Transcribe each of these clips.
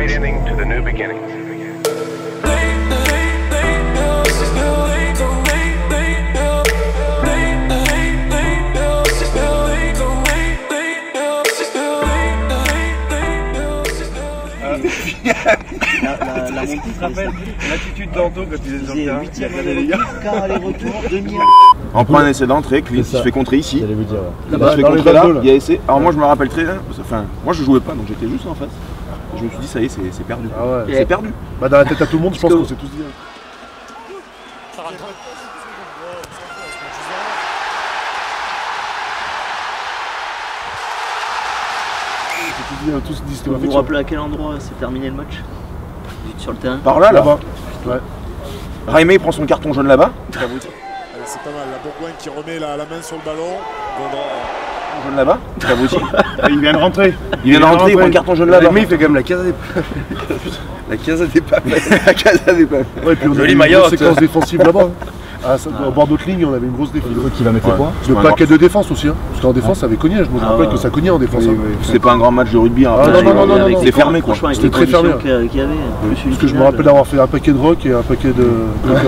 great ending to the new beginning. La montée, tu te rappelles l'attitude d'Anto quand il est sur le terrain. 8e aller-retour, demi. On prend un essai d'entrée, Clint se fait contrer ici. J'allais vous dire. Il se fait contrer là, il y a essai. Alors moi je me rappelle très bien, enfin moi je jouais pas donc j'étais juste en face. Et je me suis dit ça y est, c'est perdu. Ah ouais. C'est perdu. Bah dans la tête à tout le monde, je pense qu'on s'est tous dit. Vous vous rappelez à quel endroit s'est terminé le match? Vous êtes sur le terrain? Par là, là-bas. Ouais. Raimé prend son carton jaune là-bas. C'est pas mal, la Bourgogne qui remet la main sur le ballon. Jaune là-bas. Il vient de rentrer. Il vient de rentrer, il prend le carton jaune là-bas. Raimé il fait quand même la casa des La casa des papes. La casa des papes. Ouais, puis on a une grosse séquence défensive là-bas. Au bord d'autres lignes, on avait une grosse défense. Qui va mettre les points. Le paquet de défense aussi, hein. Parce qu'en défense, ça avait cogné. Je me rappelle que ça cognait en défense. C'était pas un grand match de rugby. Non, c'était fermé quoi. C'était très fermé. Parce que je me rappelle d'avoir fait un paquet de rock et un paquet de.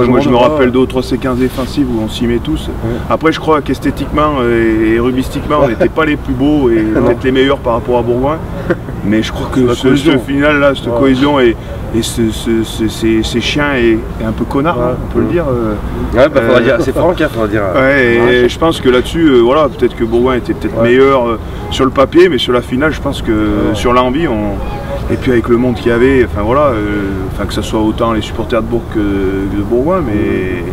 Moi je me rappelle d'autres séquences défensives où on s'y met tous. Après je crois qu'esthétiquement et rugbyistiquement on n'était pas les plus beaux et peut-être les meilleurs par rapport à Bourgoin. Mais je crois que ce final là, cette cohésion et ces chiens est un peu connard, on peut le dire. Ouais, bah faudra dire, c'est franc, faudra dire. Ouais, et je pense que là-dessus, voilà, peut-être que Bourgoin était peut-être meilleur sur le papier, mais sur la finale, je pense que sur l'envie, et puis avec le monde qu'il y avait, enfin voilà, que ce soit autant les supporters de Bourg que de Bourgoin, mais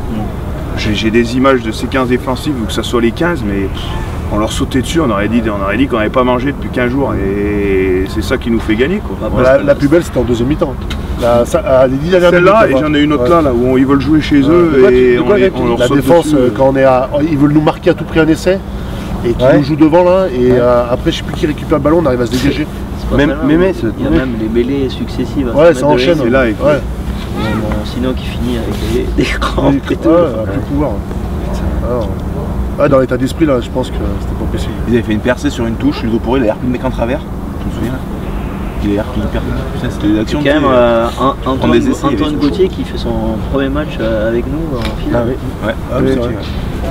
j'ai des images de ces 15 défensifs, ou que ce soit les 15, mais on leur sautait dessus, on aurait dit qu'on n'avait pas mangé depuis 15 jours, et c'est ça qui nous fait gagner, quoi. La plus belle, c'était en deuxième mi-temps. Celle-là, et j'en ai une autre là où ils veulent jouer chez eux, et on leur la saute défense, dessus. quand ils veulent nous marquer à tout prix un essai, et qui nous jouent devant là, et après, je sais plus qui récupère le ballon, on arrive à se dégager. Il y a même les mêlées successives. Ouais, ça enchaîne. C'est là avec Sino qui finit avec des crampes et tout. Plus pouvoir. Dans l'état d'esprit là, je pense que c'était pas possible. Ils avaient fait une percée sur une touche, Ludo Pourré, il a air le mec en travers. Tu me souviens? Il a air qu'il perd. C'était une action. Quand même Antoine Gauthier qui fait son premier match avec nous en finale. Ah oui, c'est vrai.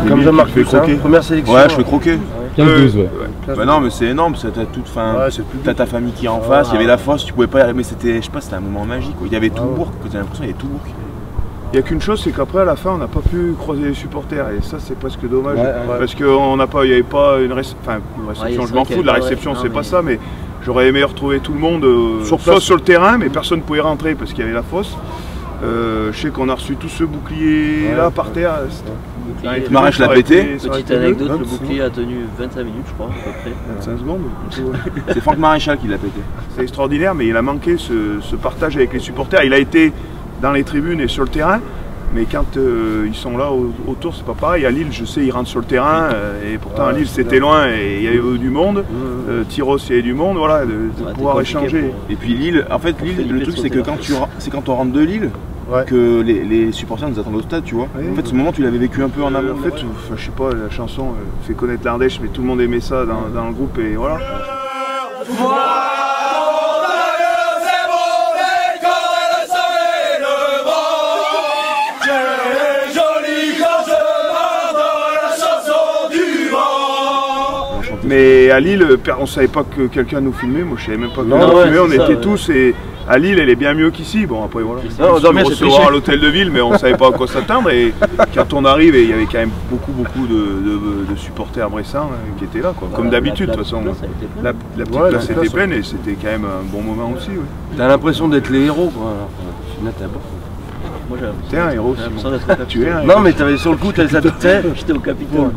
Comme Jean-Marc Poussin, première sélection. Ouais, je fais croquer. 15-12, ouais. Bah non, mais c'est énorme, t'as ta famille qui est en face, il y avait la fosse, tu pouvais pas y arriver, mais c'était, je sais pas, c'était un moment magique. Il y avait tout Bourg, j'ai l'impression qu'il y avait tout Bourg. Il n'y a qu'une chose, c'est qu'après à la fin on n'a pas pu croiser les supporters et ça c'est presque dommage parce qu'il n'y avait pas une réception, je m'en fous de la réception, c'est pas ça, mais j'aurais aimé retrouver tout le monde soit sur le terrain, mais personne ne pouvait rentrer parce qu'il y avait la fosse. Je sais qu'on a reçu tout ce bouclier là par terre. Maréch l'a pété. Petite anecdote, le bouclier a tenu 25 minutes je crois à peu près. 25 secondes. C'est Franck Maréchal qui l'a pété. C'est extraordinaire, mais il a manqué ce partage avec les supporters. Il a été dans les tribunes et sur le terrain, mais quand ils sont là autour, c'est pas pareil. À Lille, je sais, ils rentrent sur le terrain, et pourtant à Lille c'était loin et il y avait du monde. Tyros, il y avait du monde, voilà, de pouvoir échanger. Et puis Lille, en fait, Lille, le truc c'est que quand on rentre de Lille, que les supporters nous attendent au stade, tu vois. En fait, ce moment, tu l'avais vécu un peu en amont. En fait, je sais pas, la chanson fait connaître l'Ardèche, mais tout le monde aimait ça dans le groupe et voilà. Mais à Lille, on savait pas que quelqu'un nous filmait, moi je savais même pas que nous filmait, on était tous et à Lille elle est bien mieux qu'ici, bon après voilà. On se recevoir à l'hôtel de ville mais on savait pas à quoi s'attendre et quand on arrive il y avait quand même beaucoup de supporters bressans qui étaient là quoi, comme d'habitude de toute façon. La petite place était pleine et c'était quand même un bon moment aussi. T'as l'impression d'être les héros quoi. Moi t'es un héros. Tu es un héros. Non mais t'avais sur le coup, t'avais ça. J'étais au Capitole.